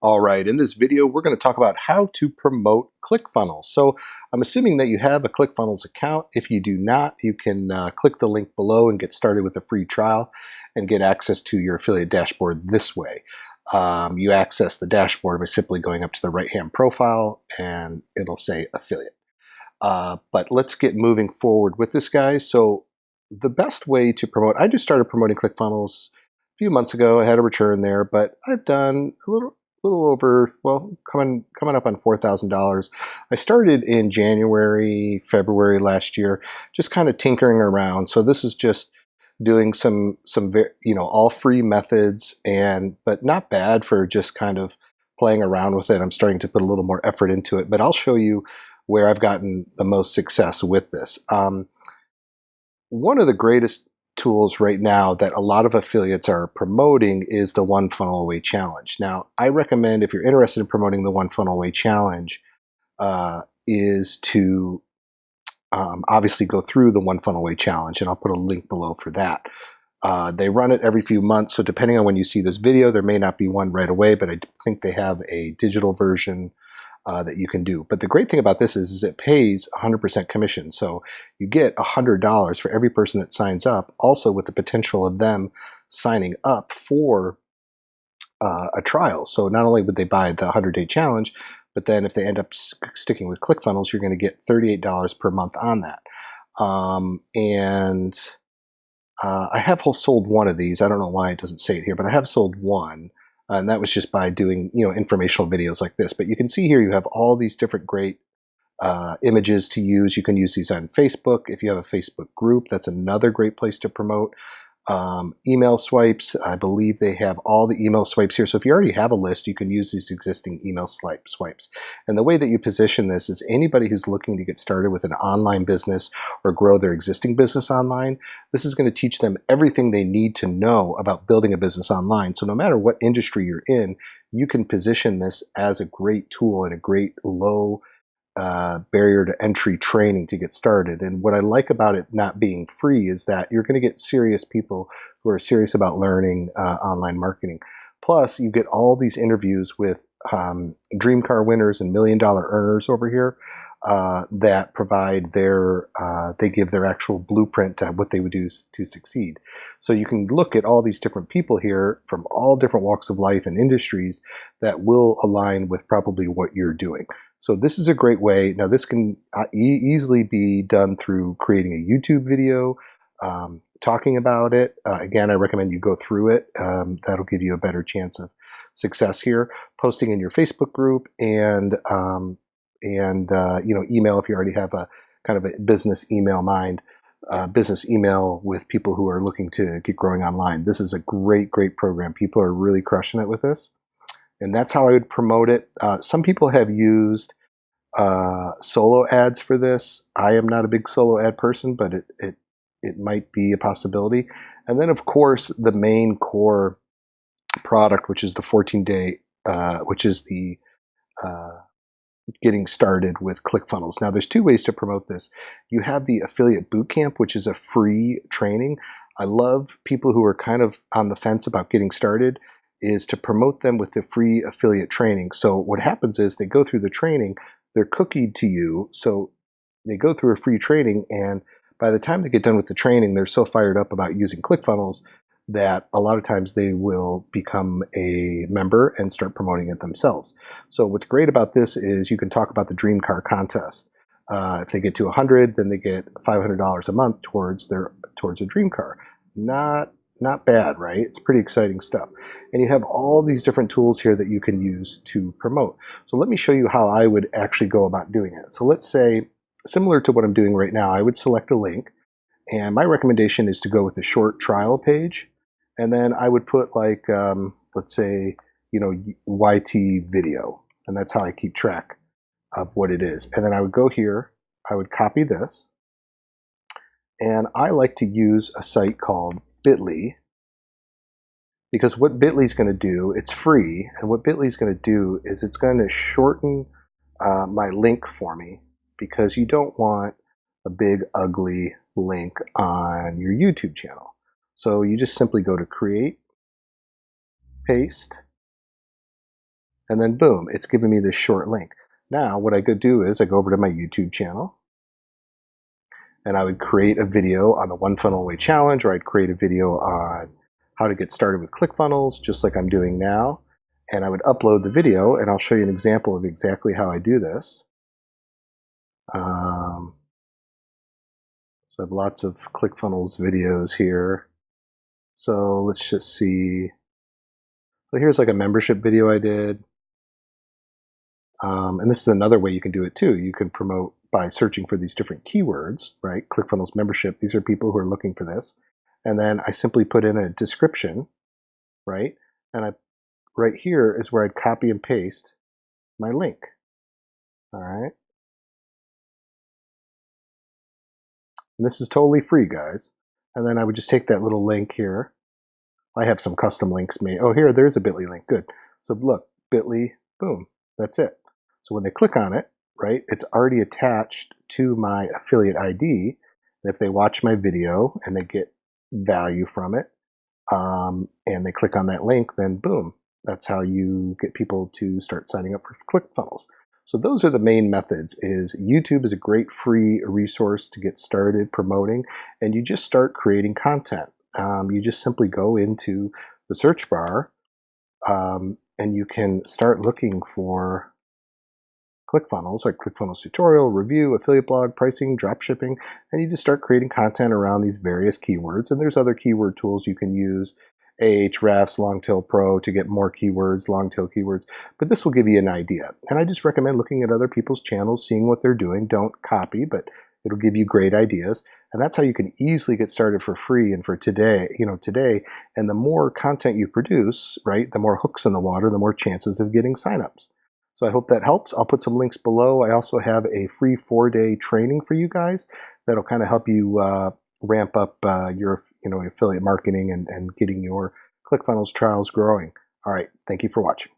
All right, in this video, we're going to talk about how to promote ClickFunnels. So I'm assuming that you have a ClickFunnels account. If you do not, you can click the link below and get started with a free trial and get access to your affiliate dashboard this way. You access the dashboard by simply going up to the right-hand profile and it'll say affiliate. But let's get moving forward with this, guys. So the best way to promote, I just started promoting ClickFunnels a few months ago. I had a return there, but I've done a little over, well, coming up on $4,000. I started in January, February last year, just kind of tinkering around. So this is just doing some all free methods, but not bad for just kind of playing around with it. I'm starting to put a little more effort into it, but I'll show you where I've gotten the most success with this. One of the greatest tools right now that a lot of affiliates are promoting is the One Funnel Away Challenge. Now, I recommend, if you're interested in promoting the One Funnel Away Challenge, is to obviously go through the One Funnel Away Challenge, and I'll put a link below for that. They run it every few months, so depending on when you see this video, there may not be one right away, but I think they have a digital version that you can do. But the great thing about this is it pays 100% commission. So you get $100 for every person that signs up, also with the potential of them signing up for a trial. So not only would they buy the 100-day challenge, but then if they end up sticking with ClickFunnels, you're going to get $38 per month on that. I have sold one of these. I don't know why it doesn't say it here, but I have sold one. And that was just by doing, informational videos like this. But you can see here you have all these different great images to use. You can use these on Facebook. If you have a Facebook group, that's another great place to promote. Email swipes, I believe they have all the email swipes here. So if you already have a list, you can use these existing email swipes. And the way that you position this is anybody who's looking to get started with an online business or grow their existing business online, this is going to teach them everything they need to know about building a business online. So no matter what industry you're in, you can position this as a great tool and a great low barrier to entry training to get started. And what I like about it not being free is that you're going to get serious people who are serious about learning online marketing. Plus, you get all these interviews with dream car winners and million-dollar earners over here that provide they give their actual blueprint to what they would do to succeed. So you can look at all these different people here from all different walks of life and industries that will align with probably what you're doing. So this is a great way. Now this can easily be done through creating a YouTube video, talking about it. Again, I recommend you go through it. That'll give you a better chance of success here. Posting in your Facebook group and email if you already have a kind of a business email business email with people who are looking to get growing online. This is a great program. People are really crushing it with this. And that's how I would promote it. Some people have used solo ads for this. I am not a big solo ad person, but it might be a possibility. And then, of course, the main core product, which is the 14-day, which is the getting started with ClickFunnels. Now, there's two ways to promote this. You have the Affiliate Bootcamp, which is a free training. I love people who are kind of on the fence about getting started, is to promote them with the free affiliate training. So what happens is they go through the training, they're cookied to you, so they go through a free training, and by the time they get done with the training, they're so fired up about using ClickFunnels that a lot of times they will become a member and start promoting it themselves. So what's great about this is you can talk about the Dream Car Contest. If they get to 100, then they get $500 a month towards a dream car. Not bad, right? It's pretty exciting stuff. And you have all these different tools here that you can use to promote. So let me show you how I would actually go about doing it. So let's say, similar to what I'm doing right now, I would select a link, and my recommendation is to go with the short trial page. And then I would put like, let's say, YT video, and that's how I keep track of what it is. And then I would go here, I would copy this, and I like to use a site called Bitly, because what Bitly is going to do, it's free, and what Bitly is going to do is it's going to shorten my link for me, because you don't want a big ugly link on your YouTube channel. So you just simply go to create, paste, and then boom, it's giving me this short link. Now what I could do is I go over to my YouTube channel, and I would create a video on the One Funnel Away Challenge, or I'd create a video on how to get started with ClickFunnels, just like I'm doing now. And I would upload the video, and I'll show you an example of exactly how I do this. So I have lots of ClickFunnels videos here. So let's just see. So here's like a membership video I did. And this is another way you can do it too. You can promote by searching for these different keywords, right? ClickFunnels membership, these are people who are looking for this. And then I simply put in a description, right? And right here is where I'd copy and paste my link, all right? And this is totally free, guys. And then I would just take that little link here. I have some custom links made. Oh, here, there's a bit.ly link, good. So look, bit.ly, boom, that's it. So when they click on it, right, it's already attached to my affiliate ID. And if they watch my video and they get value from it, and they click on that link, then boom, that's how you get people to start signing up for ClickFunnels. So those are the main methods. Is YouTube is a great free resource to get started promoting, and you just start creating content. You just simply go into the search bar, and you can start looking for ClickFunnels, like ClickFunnels tutorial, review, affiliate blog, pricing, drop shipping, and you just start creating content around these various keywords. And there's other keyword tools you can use, Ahrefs, Longtail Pro, to get more keywords, long-tail keywords, but this will give you an idea. And I just recommend looking at other people's channels, seeing what they're doing. Don't copy, but it'll give you great ideas. And that's how you can easily get started for free and for today, today. And the more content you produce, right, the more hooks in the water, the more chances of getting signups. So I hope that helps. I'll put some links below. I also have a free 4-day training for you guys that'll kind of help you ramp up your affiliate marketing and getting your ClickFunnels trials growing. All right, thank you for watching.